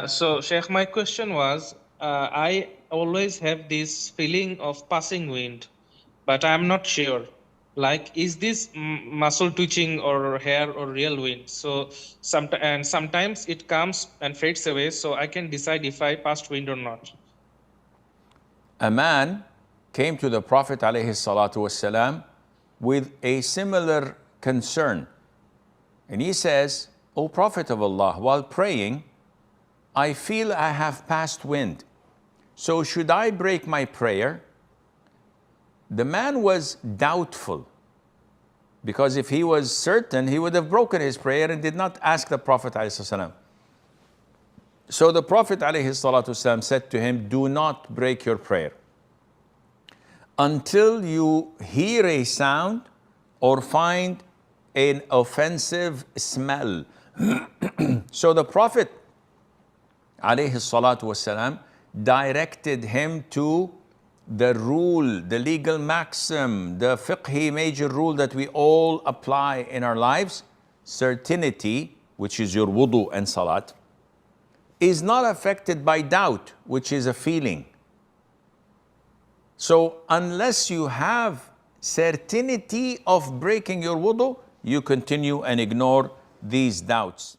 So, Sheikh, my question was, I always have this feeling of passing wind, but I'm not sure. Like, is this muscle twitching or hair or real wind? So, sometimes it comes and fades away, so I can decide if I passed wind or not. A man came to the Prophet ﷺ with a similar concern. And he says, O Prophet of Allah, while praying, I feel I have passed wind. So should I break my prayer? The man was doubtful, because if he was certain, he would have broken his prayer and did not ask the Prophet ﷺ. So the Prophet ﷺ said to him, do not break your prayer until you hear a sound or find an offensive smell. So the Prophet ﷺ directed him to the rule, the legal maxim, the fiqhi major rule that we all apply in our lives. Certainty, which is your wudu and salat, is not affected by doubt, which is a feeling. So unless you have certainty of breaking your wudu, you continue and ignore these doubts.